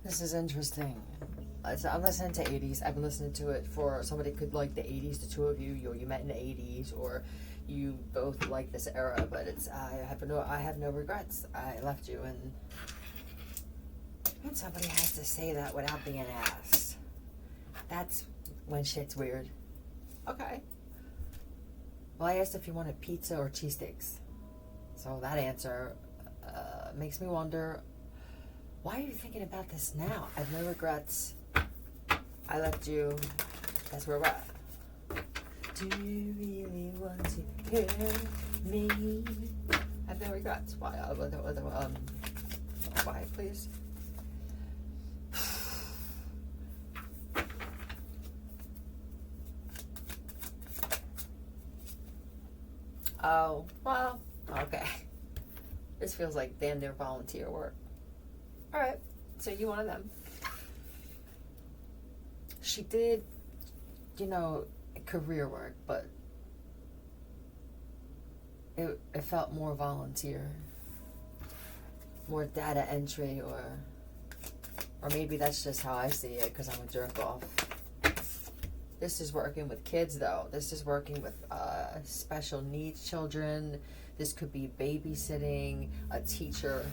This is interesting. I'm listening to 80s. I've been listening to it for somebody could like the 80s, the two of you. You met in the 80s, or you both like this era. But it's I have no regrets. I left you, and when somebody has to say that without being asked, that's when shit's weird. Okay. Well, I asked if you wanted pizza or cheesesteaks. So that answer makes me wonder, why are you thinking about this now? I have no regrets. I left you. That's where we're at. Do you really want to hear me? I have no regrets. Why? Why, please? Oh, well, okay. This feels like damn near volunteer work. Alright, so you one of them. She did, career work, but it felt more volunteer. More data entry, or maybe that's just how I see it because I'm a jerk off. This is working with kids, though. This is working with special needs children. This could be babysitting, a teacher,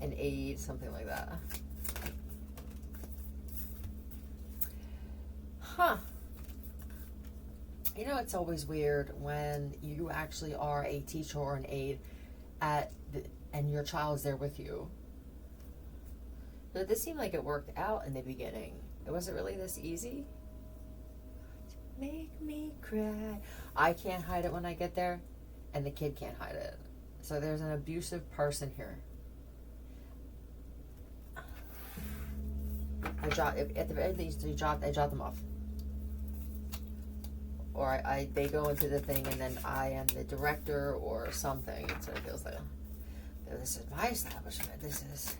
an aide, something like that. Huh. It's always weird when you actually are a teacher or an aide and your child's there with you. But this seemed like it worked out in the beginning. It wasn't really this easy. Make me cry. I can't hide it when I get there, and the kid can't hide it. So there's an abusive person here. At the very least, I dropped them off. Or they go into the thing, and then I am the director or something. So it feels like, this is my establishment. This is,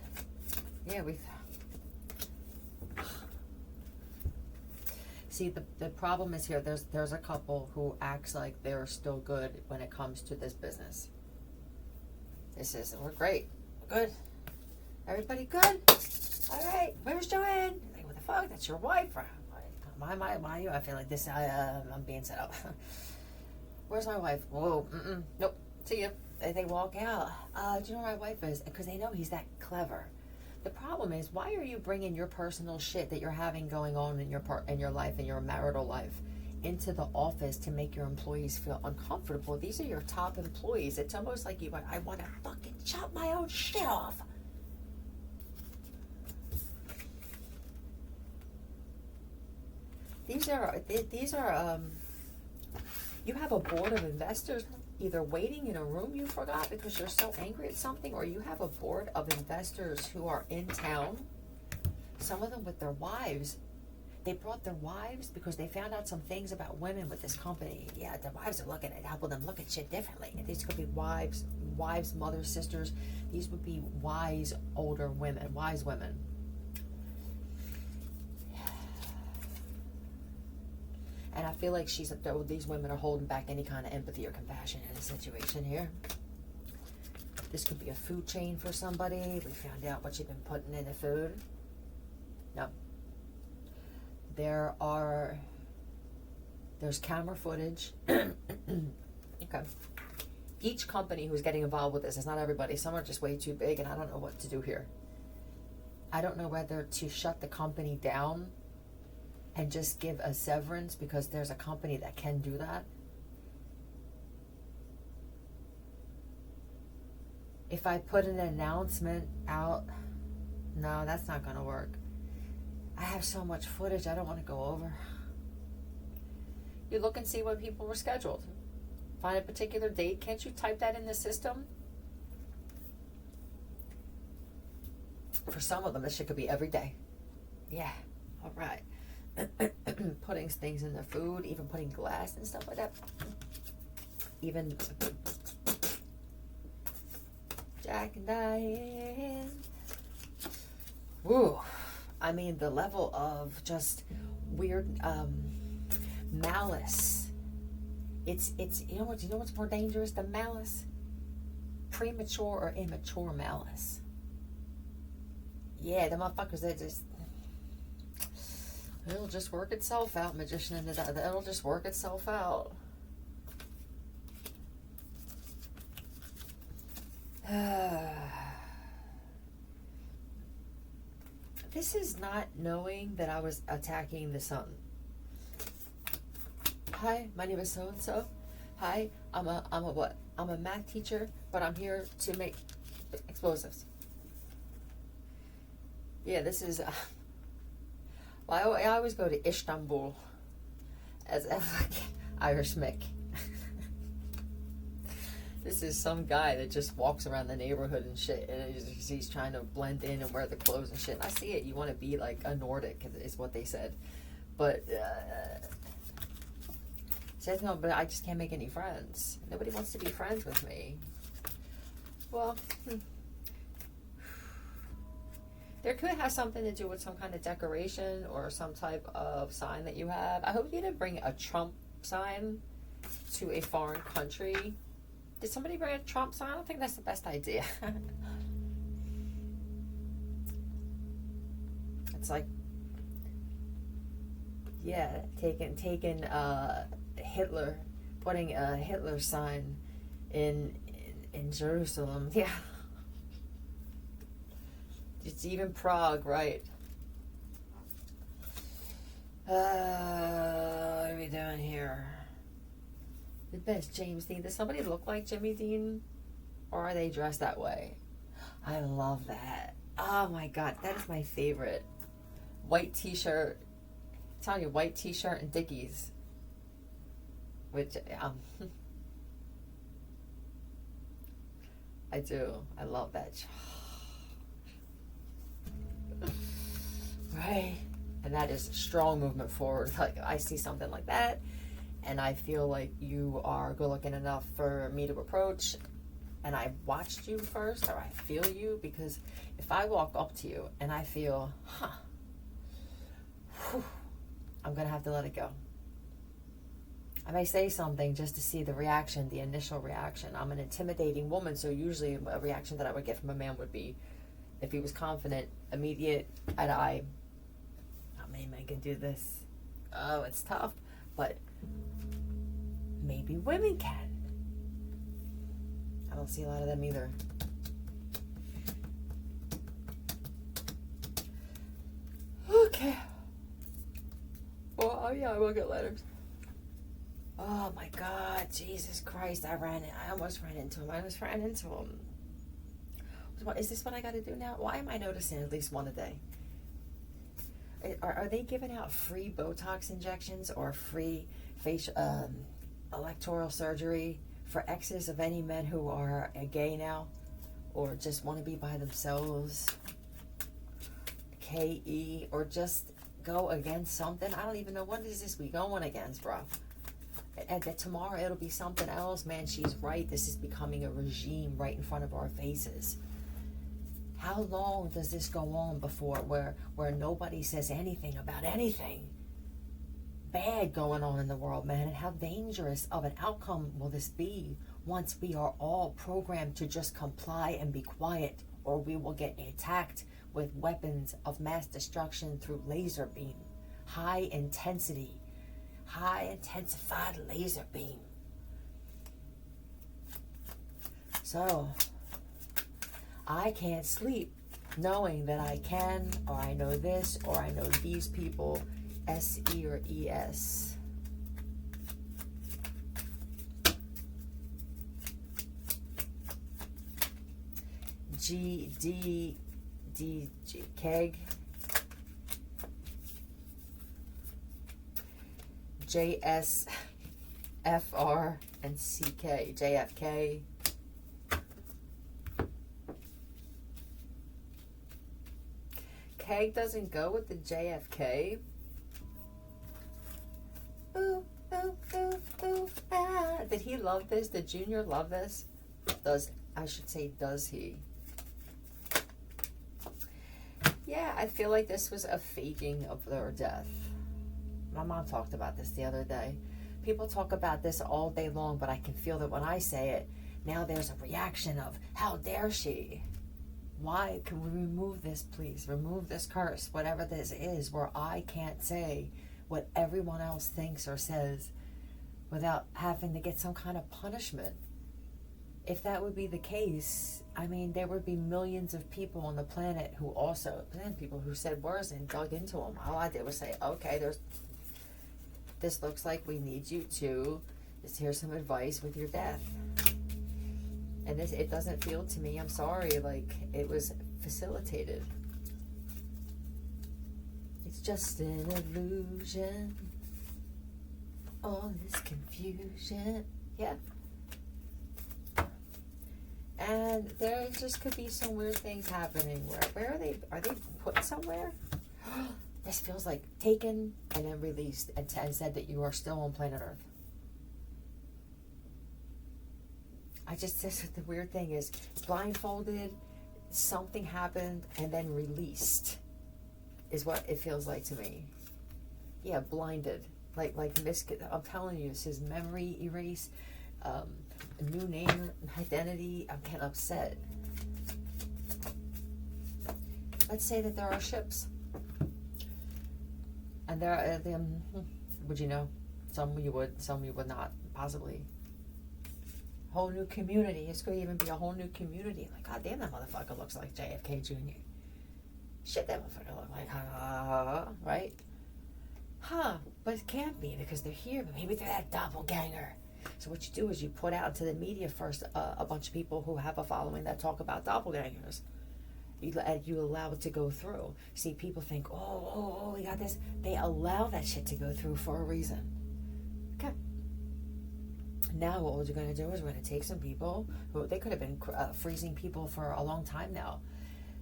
See, the problem is here, there's a couple who acts like they're still good when it comes to this business. We're great. We're good. Everybody good? All right. Where's Joanne? Like, what the fuck? That's your wife? My, I feel like this, I'm being set up. Where's my wife? Whoa, nope. See ya. They walk out. Do you know where my wife is? Because they know he's that clever. The problem is, why are you bringing your personal shit that you're having going on in your life, in your marital life, into the office to make your employees feel uncomfortable? These are your top employees. It's almost like I want to fucking chop my own shit off. These are you have a board of investors either waiting in a room you forgot because you're so angry at something, or you have a board of investors who are in town, some of them with their wives. They brought their wives because they found out some things about women with this company. Yeah, the wives are looking at helping them look at shit differently. And these could be wives, mothers, sisters. These would be wise older women, wise women. And I feel like these women are holding back any kind of empathy or compassion in the situation here. This could be a food chain for somebody. We found out what you've been putting in the food. No. There's camera footage. Okay. Each company who's getting involved with this, it's not everybody. Some are just way too big, and I don't know what to do here. I don't know whether to shut the company down and just give a severance, because there's a company that can do that. If I put an announcement out, no, that's not going to work. I have so much footage I don't want to go over. You look and see when people were scheduled. Find a particular date. Can't you type that in the system? For some of them, this shit could be every day. Yeah, all right. Putting things in the food, even putting glass and stuff like that. Even Jack and Diane. Woo. I mean, the level of just weird malice. It's you know what's more dangerous than malice? Premature or immature malice. Yeah, the motherfuckers, they just, it'll just work itself out, magician into that. It'll just work itself out. This is not knowing that I was attacking the sun. Hi, my name is so and so. Hi, I'm a what? I'm a math teacher, but I'm here to make explosives. Yeah, this is. Well, I always go to Istanbul as a Irish Mick. This is some guy that just walks around the neighborhood and shit, and he's trying to blend in and wear the clothes and shit. And I see it. You want to be like a Nordic, is what they said. But says no, but I just can't make any friends. Nobody wants to be friends with me. Well, there could have something to do with some kind of decoration or some type of sign that you have. I hope you didn't bring a Trump sign to a foreign country. Did somebody bring a Trump sign? I don't think that's the best idea. It's like, yeah, taking Hitler, putting a Hitler sign in Jerusalem. Yeah. It's even Prague, right? What are we doing here? The best James Dean. Does somebody look like Jimmy Dean? Or are they dressed that way? I love that. Oh my god, that is my favorite. White t-shirt. I'm telling you, white t-shirt and Dickies. Which, I do. I love that. Right? And that is strong movement forward. Like, I see something like that, and I feel like you are good looking enough for me to approach, and I watched you first, or I feel you, because if I walk up to you and I feel, I'm gonna have to let it go. I may say something just to see the reaction, the initial reaction. I'm an intimidating woman, so usually a reaction that I would get from a man would be, if he was confident, immediate, eye to eye. How many men can do this? Oh, it's tough, but maybe women can. I don't see a lot of them either. Okay. Well, oh yeah, I will get letters. Oh my God, Jesus Christ! I almost ran into him. What, is this what I got to do now? Why am I noticing at least one a day? Are they giving out free Botox injections or free facial electoral surgery for exes of any men who are gay now or just want to be by themselves? KE, or just go against something? I don't even know, what is this we going against, bro? And that tomorrow it'll be something else. Man, she's right. This is becoming a regime right in front of our faces. How long does this go on before where nobody says anything about anything bad going on in the world, man? And how dangerous of an outcome will this be once we are all programmed to just comply and be quiet, or we will get attacked with weapons of mass destruction through laser beam, high intensified laser beam. So I can't sleep knowing that I can, or I know this, or I know these people, SE or ES. GD, Keg, JSFR, and CK, JFK. Keg doesn't go with the JFK. Ooh, ooh, ooh, ooh, ah. Did he love this? Did Junior love this? Does he? Yeah, I feel like this was a faking of their death. My mom talked about this the other day. People talk about this all day long, but I can feel that when I say it, now there's a reaction of, how dare she? Why can we remove this, please? Remove this curse, whatever this is, where I can't say what everyone else thinks or says without having to get some kind of punishment. If that would be the case, I mean, there would be millions of people on the planet who also, and people who said words and dug into them. All I did was say, okay, this looks like we need you to, here's some advice with your death. And this, it doesn't feel to me, I'm sorry, like it was facilitated. It's just an illusion. All this confusion. Yeah. And there just could be some weird things happening. Where are they? Are they put somewhere? This feels like taken and then released and said that you are still on planet Earth. This the weird thing is, blindfolded, something happened, and then released is what it feels like to me. Yeah, blinded. Like I'm telling you, this is memory erase, a new name, identity. I'm getting upset. Let's say that there are ships. And there are them. Would you know? Some you would, some you would not, possibly. Whole new community. It's going to even be a whole new community. Like, God damn, that motherfucker looks like JFK Jr. Shit, that motherfucker look like, right? But it can't be because they're here. But maybe they're that doppelganger. So what you do is you put out into the media first a bunch of people who have a following that talk about doppelgangers. You allow it to go through. See, people think, oh, we got this. They allow that shit to go through for a reason. Okay. Now what we're going to do is we're going to take some people who, they could have been freezing people for a long time now.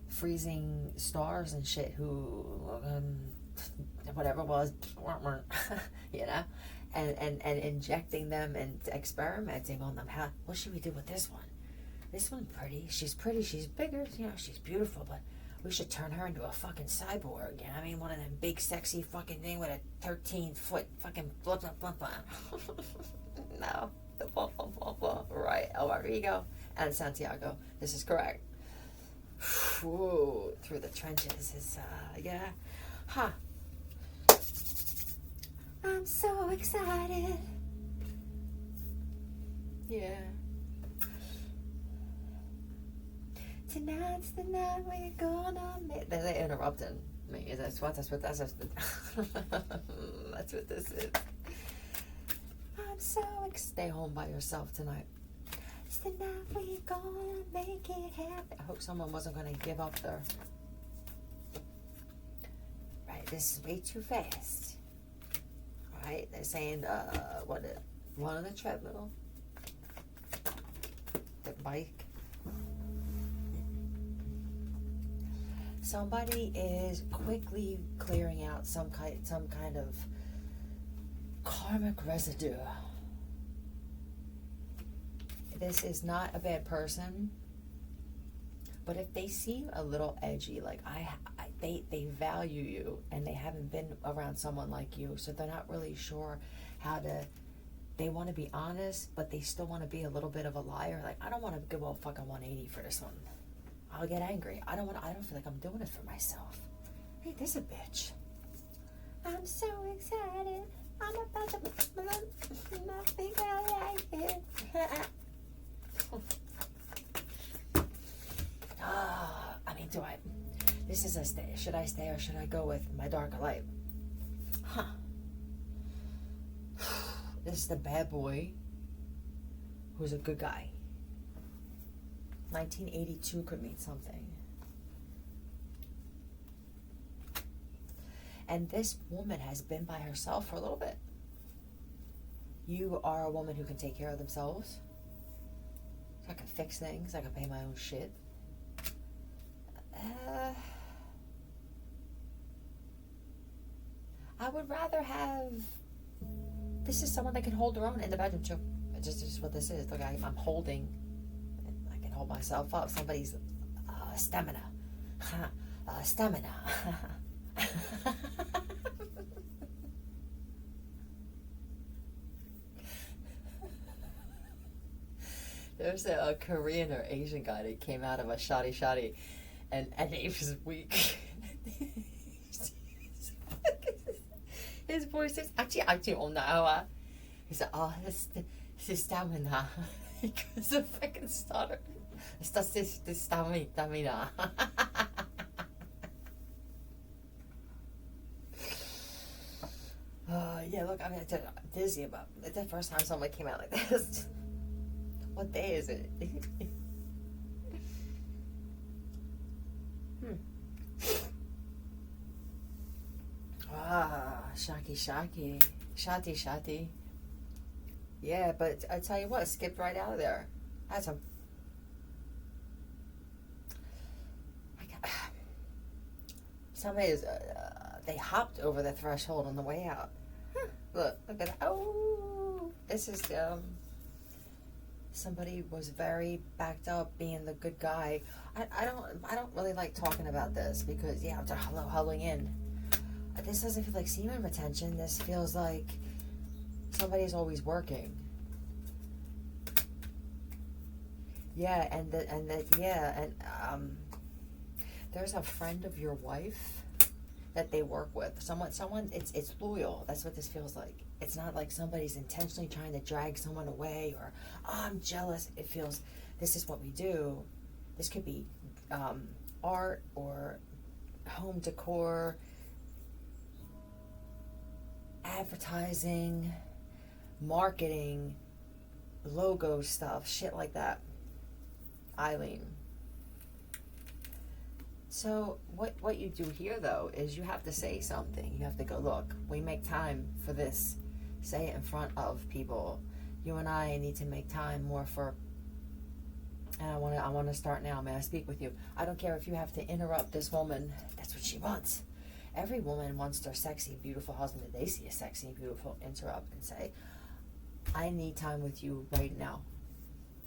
Freezing stars and shit who, whatever it was, you know, and injecting them and experimenting on them. What should we do with this one? This one's pretty, she's bigger, you know, she's beautiful, but we should turn her into a fucking cyborg, you know what I mean? One of them big, sexy fucking thing with a 13-foot fucking blah, blah, blah, blah. No, the blah, blah, blah, blah. Right, El Rodrigo and Santiago. This is correct. Whoa, through the trenches is, yeah. I'm so excited. Yeah. Tonight's the night we're gonna make. They're interrupting me. That's what this is. I'm so stay home by yourself tonight. It's the night we're gonna make it happen. I hope someone wasn't gonna give up their. Right, this is way too fast. Right, they're saying one on the treadmill, the bike. Somebody is quickly clearing out some kind of karmic residue. This is not a bad person, but if they seem a little edgy, like they value you and they haven't been around someone like you, so they're not really sure how to. They want to be honest, but they still want to be a little bit of a liar. Like, I don't want to go all fucking 180 for this one. I'll get angry. I don't feel like I'm doing it for myself. Hey, this a bitch. I'm so excited. I'm about to nothing I like it. I mean, this is a stay. Should I stay or should I go with my darker light? This is the bad boy who's a good guy. 1982 could mean something. And this woman has been by herself for a little bit. You are a woman who can take care of themselves. I can fix things. I can pay my own shit. I would rather have. This is someone that can hold their own in the bedroom too. It's just what this is. Look, I'm holding. I can hold myself up. Somebody's stamina. Stamina. There's a Korean or Asian guy that came out of a shoddy. and he was weak. His voice is actually on the hour. He said, "Oh, this is stamina." He goes a freaking stutter. This stamina. Yeah, look, I mean, I'm dizzy about it's the first time somebody came out like this. What day is it? Shati. Yeah, but I tell you what, skipped right out of there. That's a. Somebody is. They hopped over the threshold on the way out. Look at that. Oh, this is somebody was very backed up being the good guy. I don't really like talking about this because they're huddling in. This doesn't feel like semen retention. This feels like somebody's always working. Yeah, and there's a friend of your wife that they work with. Someone it's loyal. That's what this feels like. It's not like somebody's intentionally trying to drag someone away or, oh, I'm jealous. It feels, this is what we do. This could be art or home decor, advertising, marketing, logo stuff, shit like that. Eileen. So what you do here, though, is you have to say something. You have to go, look, we make time for this. Say it in front of people. You and I need to make time more for, and I want to start now. May I speak with you? I don't care if you have to interrupt this woman. That's what she wants. Every woman wants their sexy, beautiful husband that they see as sexy, beautiful, interrupt and say, I need time with you right now.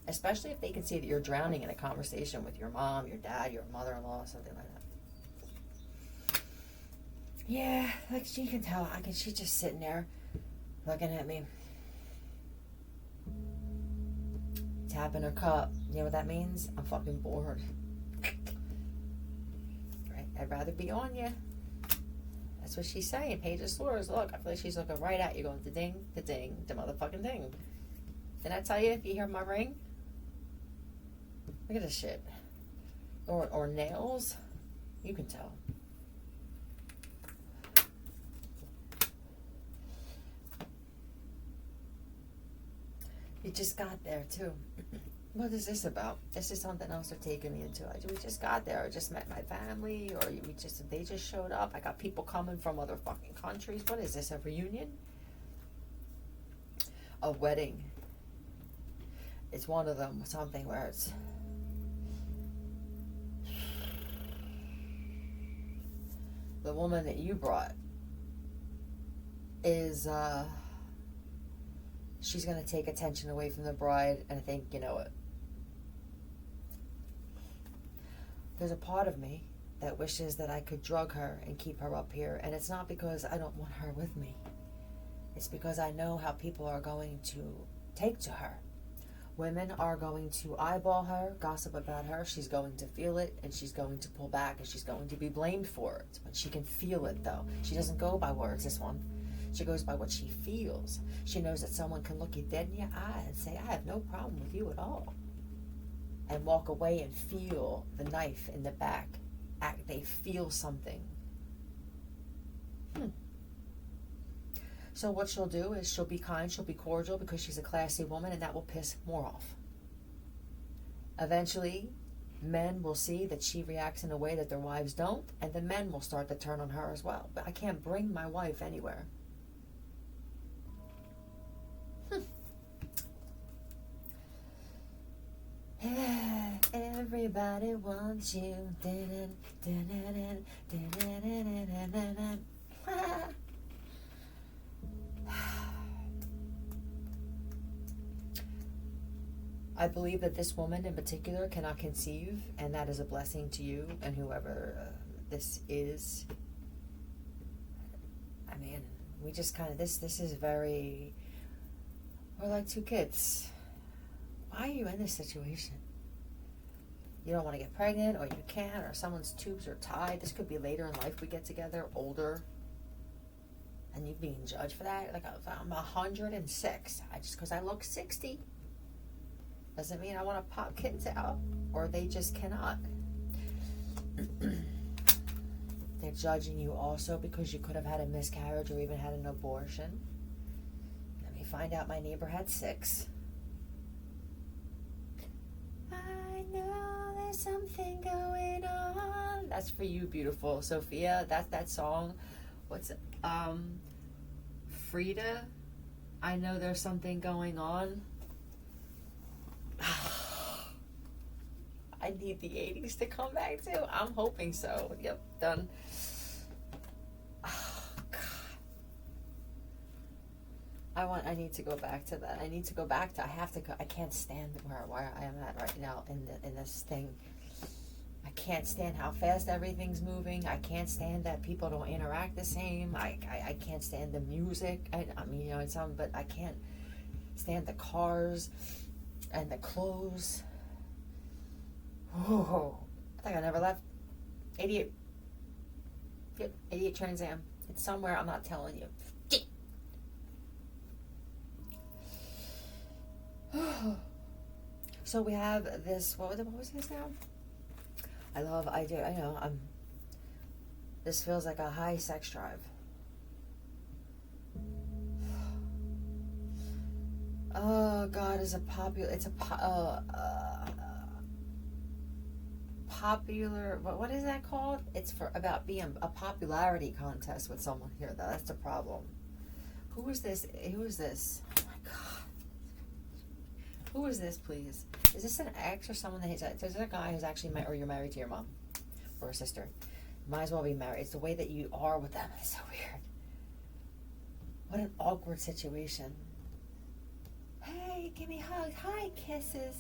Especially if they can see that you're drowning in a conversation with your mom, your dad, your mother-in-law, something like that. Yeah, like she can tell. She's just sitting there looking at me. Tapping her cup. You know what that means? I'm fucking bored. Right? I'd rather be on you. That's what she's saying. Paige Slurs. Look, I feel like she's looking right at you going, da-ding, da-ding, the motherfucking ding. Didn't I tell you if you hear my ring? Look at this shit. Or nails. You can tell. You just got there too. What is this about? This is something else they're taking me into. We just got there. I just met my family, or they just showed up. I got people coming from other fucking countries. What is this? A reunion? A wedding. It's one of them. Something where it's the woman that you brought is she's going to take attention away from the bride, and I think you know it. There's a part of me that wishes that I could drug her and keep her up here, and it's not because I don't want her with me. It's because I know how people are going to take to her. Women are going to eyeball her, gossip about her. She's going to feel it, and she's going to pull back, and she's going to be blamed for it. But she can feel it, though. She doesn't go by words, this one. She goes by what she feels. She knows that someone can look you dead in your eye and say, I have no problem with you at all. And walk away and feel the knife in the back. They feel something. So what she'll do is she'll be kind, she'll be cordial because she's a classy woman, and that will piss more off. Eventually, men will see that she reacts in a way that their wives don't, and the men will start to turn on her as well. But I can't bring my wife anywhere. Everybody wants you. I believe that this woman in particular cannot conceive, and that is a blessing to you and whoever this is. I mean, we just kind of, this is very, we're like two kids. Why are you in this situation? you don't want to get pregnant, or you can't, or someone's tubes are tied. This could be later in life we get together, older, and you being judged for that. Like, I'm 106. Just because I look 60 doesn't mean I want to pop kids out, or they just cannot. They're judging you also because you could have had a miscarriage or even had an abortion. Let me find out my neighbor had 6. I know there's something going on. That's for you, beautiful Sophia. That's that song. What's it? Frida. I know there's something going on. I need the 80s to come back too. I'm hoping so. Yep, done. Oh, God. I need to go back to that. I need to go back to, I can't stand where I am at right now in this thing. I can't stand how fast everything's moving. I can't stand that people don't interact the same. I can't stand the music. I mean, you know, it's but I can't stand the cars and the clothes. Oh, I think I never left. 88. Yep, 88 Trans Am. It's somewhere, I'm not telling you. So we have this, what was this now? This feels like a high sex drive. Oh God, it's popular, what is that called? It's about being a popularity contest with someone here. That's the problem. Who is this? Oh my God. Who is this, please? Is this an ex or someone is this a guy who's actually married, or you're married to your mom or a sister? Might as well be married. It's the way that you are with them. It's so weird. What an awkward situation. Hey, give me a hug. Hi, kisses.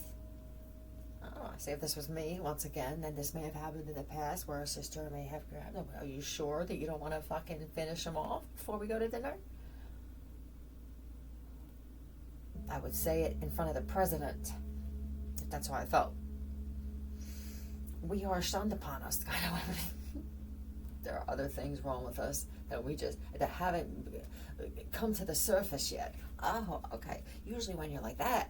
Oh, say if this was me, once again, then this may have happened in the past where a sister may have grabbed him. Are you sure that you don't want to fucking finish him off before we go to dinner? I would say it in front of the president, if that's how I felt. We are shunned upon us, kind of women. There are other things wrong with us that haven't come to the surface yet. Oh, okay. Usually when you're like that,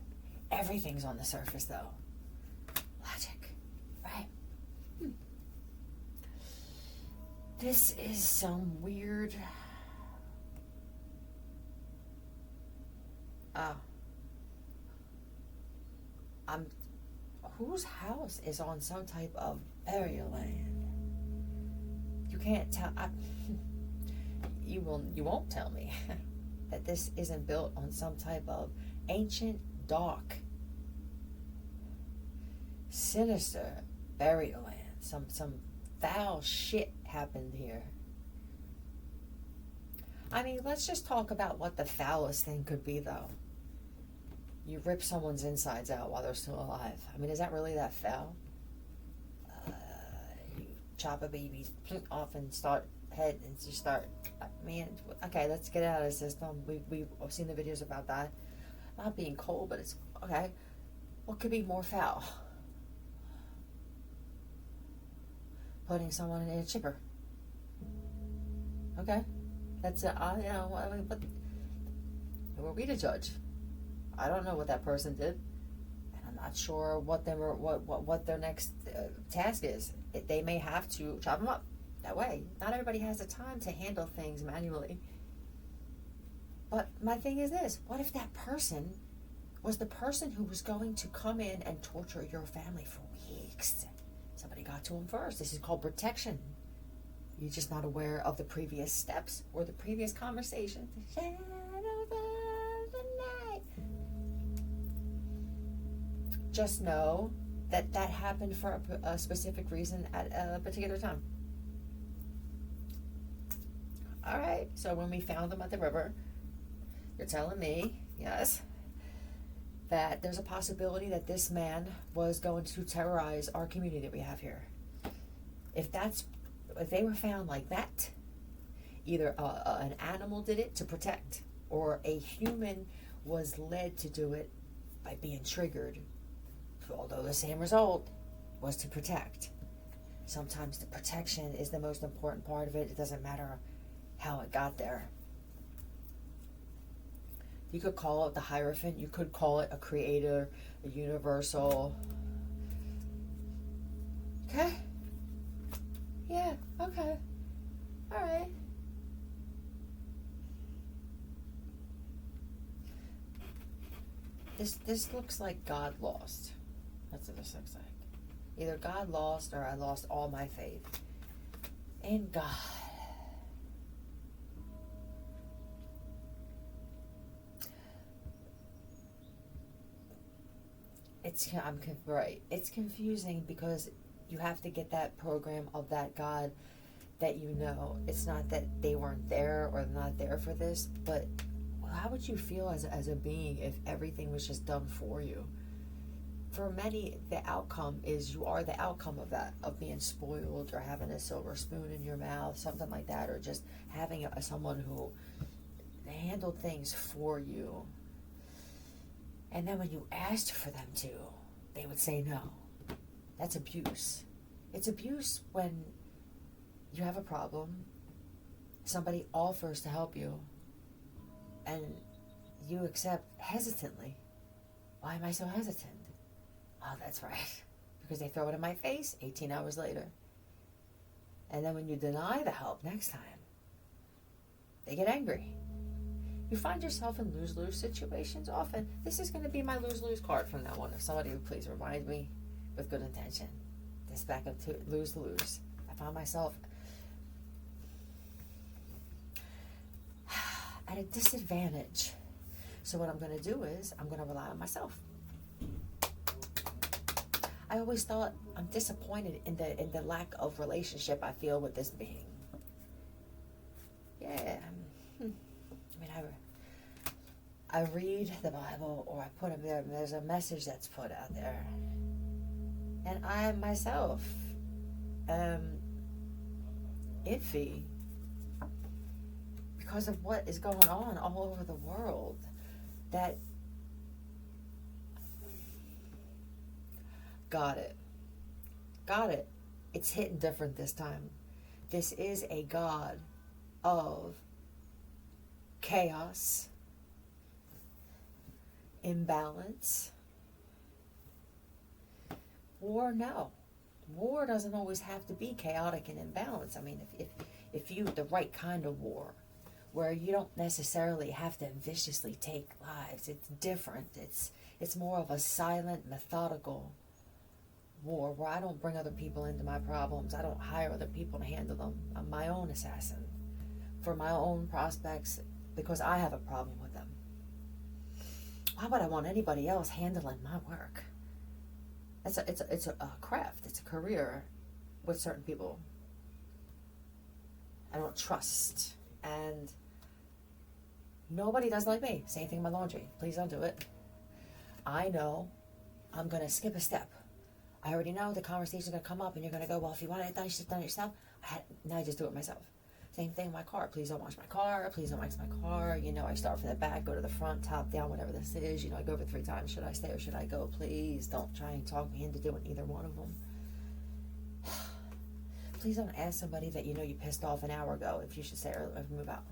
everything's on the surface, though. Logic, right? This is some weird. Whose house is on some type of burial land? You can't tell. You won't tell me that this isn't built on some type of ancient dock. Sinister burial land. Some foul shit happened here. I mean, let's just talk about what the foulest thing could be, though. You rip someone's insides out while they're still alive. I mean, is that really that foul? You chop a baby's off and start head and just start. Man, okay, let's get it out of the system. We've seen the videos about that. Not being cold, but it's okay. What could be more foul? Putting someone in a chipper. Okay, that's but who are we to judge? I don't know what that person did, and I'm not sure what their next task is. They may have to chop them up that way. Not everybody has the time to handle things manually. But my thing is this: what if that person was the person who was going to come in and torture your family for weeks? Somebody got to him first. This is called protection. You're just not aware of the previous steps or the previous conversation. Just know that happened for a specific reason at a particular time. All right, so when we found them at the river, you're telling me, yes, that there's a possibility that this man was going to terrorize our community that we have here. If they were found like that, either an animal did it to protect, or a human was led to do it by being triggered. Although the same result, was to protect. Sometimes the protection is the most important part of it. It doesn't matter how it got there. You could call it the Hierophant. You could call it a creator, a universal. Okay? Yeah, okay. Alright. This looks like God lost. That's what this looks like. Either God lost or I lost all my faith in God. Right. It's confusing because you have to get that program of that God that you know. It's not that they weren't there or not there for this, but how would you feel as a being if everything was just done for you? For many, the outcome is you are the outcome of that, of being spoiled or having a silver spoon in your mouth, something like that, or just having someone who handled things for you. And then when you asked for them to, they would say no. That's abuse. It's abuse when you have a problem, somebody offers to help you, and you accept hesitantly. Why am I so hesitant? Oh, that's right. Because they throw it in my face 18 hours later. And then when you deny the help next time, they get angry. You find yourself in lose-lose situations often. This is going to be my lose-lose card from now on. If somebody would please remind me with good intention. This back up to lose-lose. I found myself at a disadvantage. So what I'm going to do is I'm going to rely on myself. I always thought I'm disappointed in the lack of relationship I feel with this being. Yeah. I mean, I read the Bible, or I put it there. There's a message that's put out there, and I myself am iffy because of what is going on all over the world. That got it. It's hitting different this time. This is a God of chaos, imbalance. War, no. War doesn't always have to be chaotic and imbalanced. I mean, if you, the right kind of war, where you don't necessarily have to viciously take lives, it's different. It's more of a silent, methodical war where I don't bring other people into my problems. I don't hire other people to handle them. I'm my own assassin for my own prospects because I have a problem with them. Why would I want anybody else handling my work? It's a craft. It's a career with certain people. I don't trust, and nobody does like me. Same thing with my laundry. Please don't do it. I know I'm gonna skip a step. I already know the conversation's gonna come up, and you're gonna go, well, if you want it done, you should have done it yourself. Now I just do it myself. Same thing with my car. Please don't wash my car. Please don't wax my car. You know, I start from the back, go to the front, top down, whatever this is. You know, I go over 3 times. Should I stay or should I go? Please don't try and talk me into doing either one of them. Please don't ask somebody that you know you pissed off an hour ago if you should stay or move out.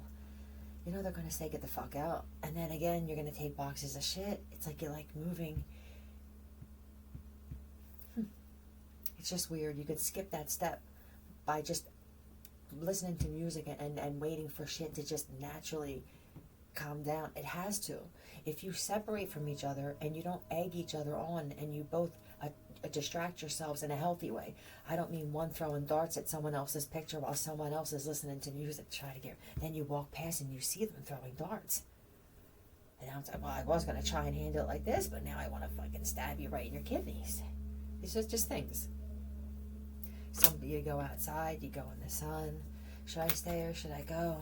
You know they're going to say, get the fuck out. And then again, you're going to take boxes of shit. It's like you're like moving. It's just weird. You could skip that step by just listening to music and waiting for shit to just naturally calm down. It has to. If you separate from each other and you don't egg each other on and you both distract yourselves in a healthy way. I don't mean one throwing darts at someone else's picture while someone else is listening to music to try to get, then you walk past and you see them throwing darts. And now it's like, well, I was going to try and handle it like this, but now I want to fucking stab you right in your kidneys. It's just things. You go outside, you go in the sun. Should I stay or should I go?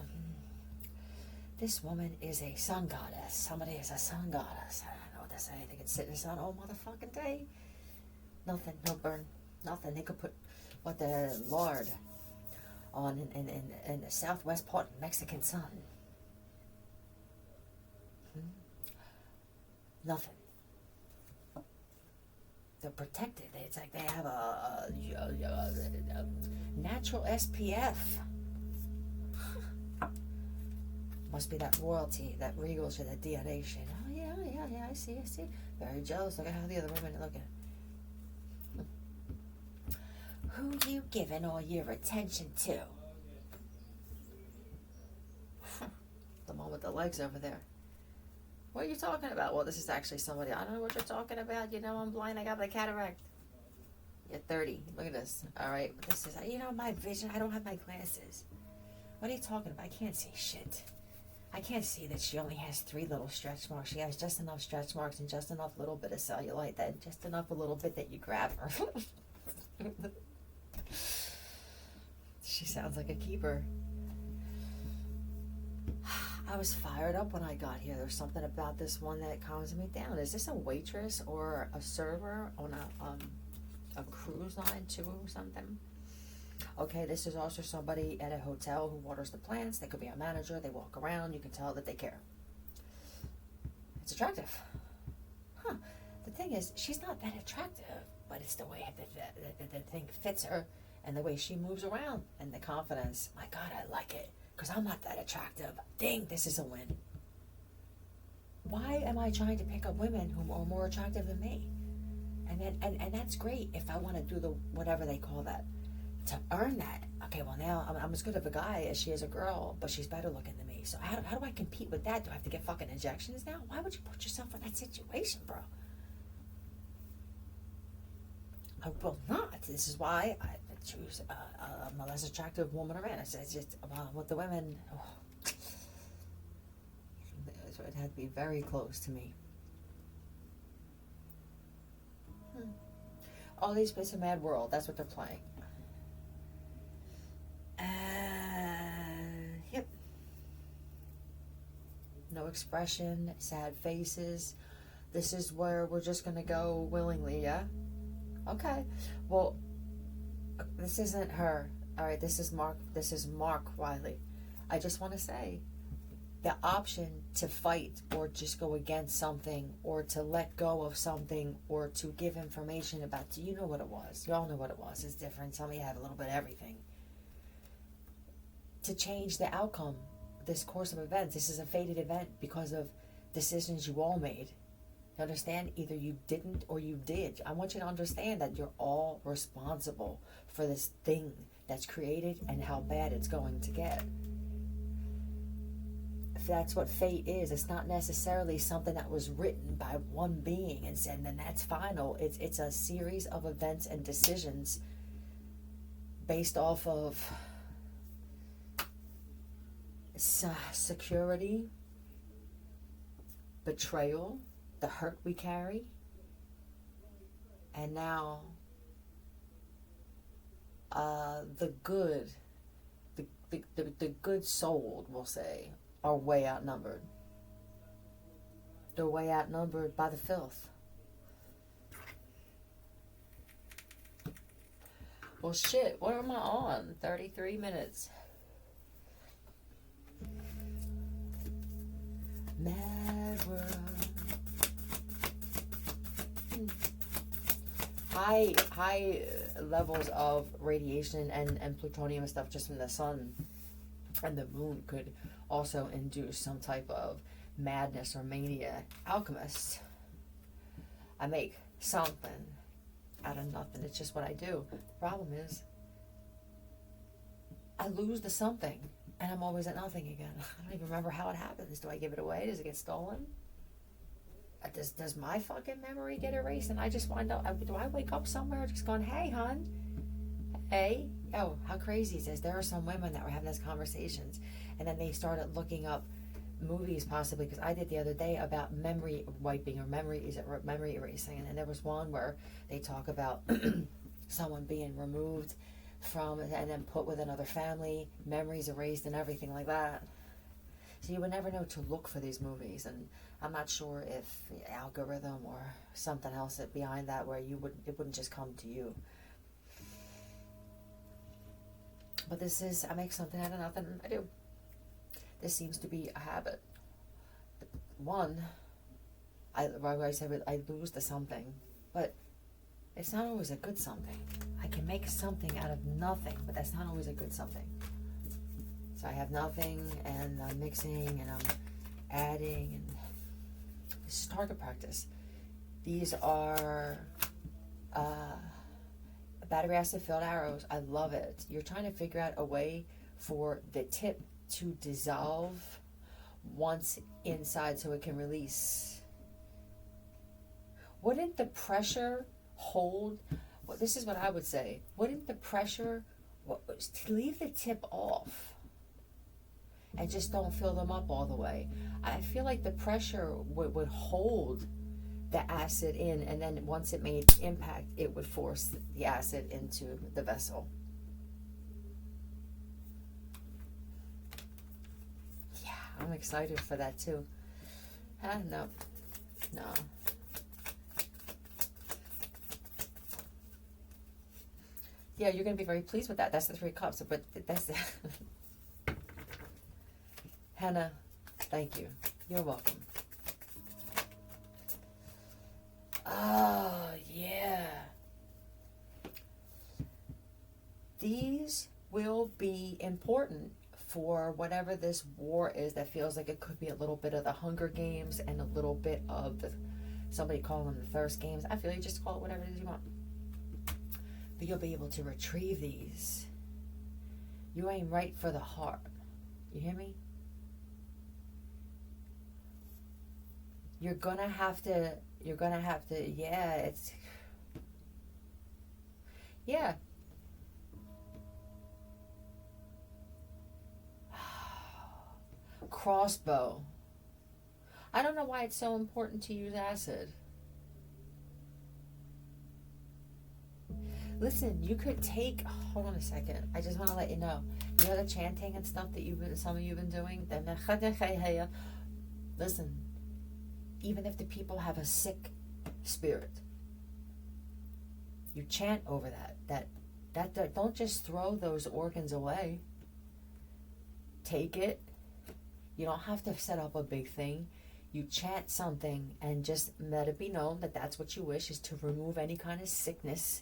This woman is a sun goddess. Somebody is a sun goddess. I don't know what to say. They could sit in the sun all motherfucking day. Nothing, no burn, nothing. They could put the lard on in the southwest part of Mexican sun. Nothing. they're protected. It's like they have a natural SPF. Must be that royalty, that regal shit, that DNA shit. Oh yeah, I see. Very jealous. Look at how the other women are looking. Who you giving all your attention to? The one with the legs over there. What are you talking about? Well, this is actually somebody. I don't know what you're talking about. You know, I'm blind. I got the cataract. You're 30. Look at this. All right. This is, my vision. I don't have my glasses. What are you talking about? I can't see shit. I can't see that she only has 3 little stretch marks. She has just enough stretch marks and just enough little bit of cellulite, that just enough a little bit that you grab her. She sounds like a keeper. I was fired up when I got here. There's something about this one that calms me down. Is this a waitress or a server on a cruise line too or something? Okay, this is also somebody at a hotel who waters the plants. They could be a manager. They walk around. You can tell that they care. It's attractive. Huh. The thing is, she's not that attractive, but it's the way that the thing fits her and the way she moves around and the confidence. My God, I like it. Because I'm not that attractive. Ding, this is a win. Why am I trying to pick up women who are more attractive than me? And that's great if I want to do the whatever they call that. To earn that. Okay, well now I'm as good of a guy as she is a girl, but she's better looking than me. So how do I compete with that? Do I have to get fucking injections now? Why would you put yourself in that situation, bro? I will not. This is why I choose a less attractive woman or man. It's just with the women. Oh. So it had to be very close to me. All these bits of Mad World. That's what they're playing. Yep. No expression, sad faces. This is where we're just gonna go willingly, yeah? Okay. Well, this isn't her. Alright, this is Mark Wiley. I just want to say, the option to fight or just go against something or to let go of something or to give information about, you know what it was. You all know what it was. It's different. Some of you have a little bit of everything. To change the outcome, this course of events, this is a fated event because of decisions you all made. You understand? Either you didn't or you did. I want you to understand that you're all responsible for this thing that's created and how bad it's going to get. If that's what fate is, it's not necessarily something that was written by one being and said, and then that's final. It's a series of events and decisions based off of security, betrayal, the hurt we carry, and now the good soul, we'll say, are way outnumbered. They're way outnumbered by the filth. Well, shit, what am I on? 33 minutes. Mad world. High levels of radiation and plutonium and stuff just from the sun and the moon could also induce some type of madness or mania. Alchemist. I make something out of nothing. It's just what I do. The problem is I lose the something and I'm always at nothing again. I don't even remember how it happens. Do I give it away? Does it get stolen? Does my fucking memory get erased and I just wind up, do I wake up somewhere just going, hey, hon, hey, oh, how crazy is this? There are some women that were having those conversations and then they started looking up movies possibly, because I did the other day about memory wiping or memory erasing, and then there was one where they talk about someone being removed from and then put with another family, memories erased and everything like that. So you would never know to look for these movies, and I'm not sure if the algorithm or something else behind that where it wouldn't just come to you. But this is, I make something out of nothing. I do. This seems to be a habit. One, I lose the something, but It's not always a good something. I can make something out of nothing, but that's not always a good something. So I have nothing, and I'm mixing, and I'm adding, and this is target practice. These are battery acid filled arrows. I love it. You're trying to figure out a way for the tip to dissolve once inside so it can release. Wouldn't the pressure hold? Well, this is what I would say. Wouldn't the pressure to leave the tip off and just don't fill them up all the way? I feel like the pressure would hold the acid in, and then once it made impact, it would force the acid into the vessel. Yeah, I'm excited for that too. No. Yeah, you're going to be very pleased with that. That's the 3 cups, but that's Hannah, thank you. You're welcome. Oh, yeah. These will be important for whatever this war is that feels like it could be a little bit of the Hunger Games and a little bit of somebody calling them the Thirst Games. I feel you just call it whatever it is you want. But you'll be able to retrieve these. You aim right for the heart. You hear me? You're gonna have to, yeah. Crossbow. I don't know why it's so important to use acid. Listen, you could take, hold on a second. I just want to let you know. You know the chanting and stuff that some of you have been doing? Listen, even if the people have a sick spirit, you chant over that don't just throw those organs away. Take it. You don't have to set up a big thing. You chant something and just let it be known that that's what you wish, is to remove any kind of sickness,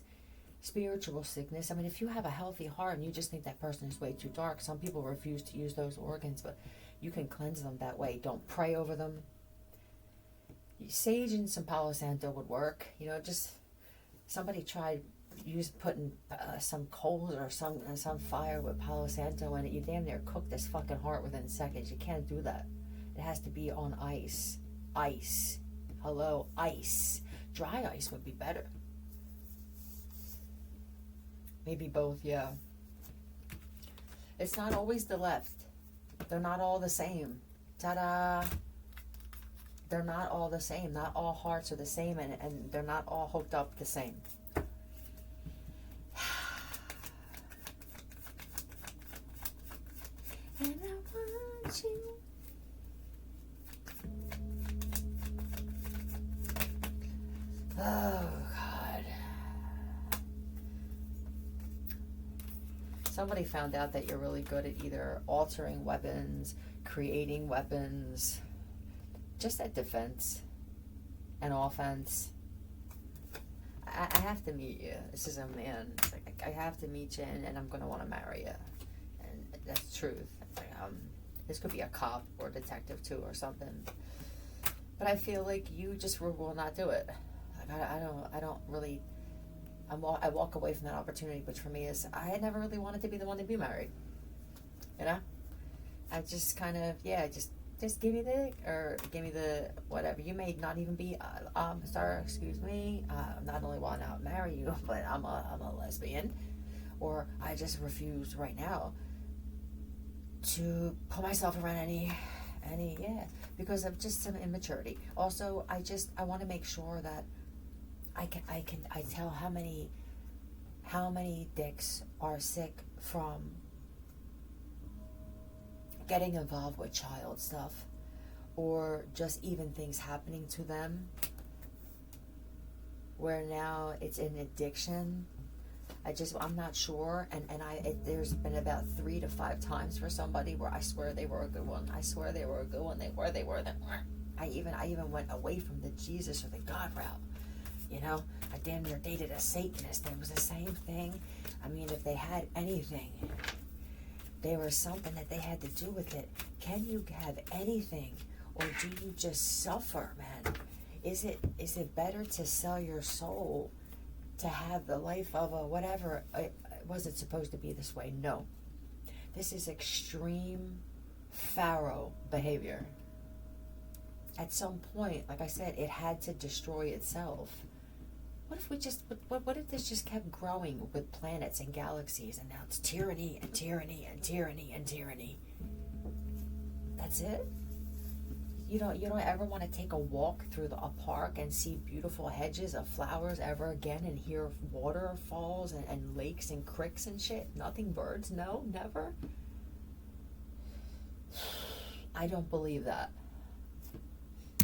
spiritual sickness. I mean, if you have a healthy heart and you just think that person is way too dark, some people refuse to use those organs, but you can cleanse them that way. Don't pray over them. Sage and some Palo Santo would work. You know, just somebody tried putting some coals or some fire with Palo Santo in it. You damn near cook this fucking heart within seconds. You can't do that. It has to be on ice. Ice. Hello, ice. Dry ice would be better. Maybe both, yeah. It's not always the left. They're not all the same. Ta-da! They're not all the same. Not all hearts are the same, and they're not all hooked up the same. And I want you. Oh, God. Somebody found out that you're really good at either altering weapons, creating weapons, just at defense and offense. I have to meet you. This is a man. Like, I have to meet you, and I'm going to want to marry you. And that's the truth. Like, this could be a cop or a detective, too, or something. But I feel like you just will not do it. Like, I don't really... I walk away from that opportunity, which for me is, I had never really wanted to be the one to be married. You know? I just kind of, just give me the whatever. You may not even be, sorry, excuse me, not only will I not marry you, but I'm a lesbian, or I just refuse right now to put myself around any, because of just some immaturity. Also, I want to make sure that I tell how many dicks are sick from getting involved with child stuff, or just even things happening to them where now it's an addiction. I'm not sure, and there's been about 3 to 5 times for somebody where I swear they were a good one. I swear they were a good one. They were. I even went away from the Jesus or the God route you know? I damn near dated a Satanist. It was the same thing. I mean, if they had anything, there was something that they had to do with it. Can you have anything, or do you just suffer, man? Is it better to sell your soul to have the life of a whatever? It wasn't supposed to be this way. No. This is extreme Pharaoh behavior. At some point, like I said, it had to destroy itself. What if we just, what if this just kept growing with planets and galaxies, and now it's tyranny and tyranny and tyranny and tyranny? That's it? You don't ever want to take a walk through a park and see beautiful hedges of flowers ever again, and hear waterfalls and lakes and creeks and shit? Nothing, birds? No, never? I don't believe that.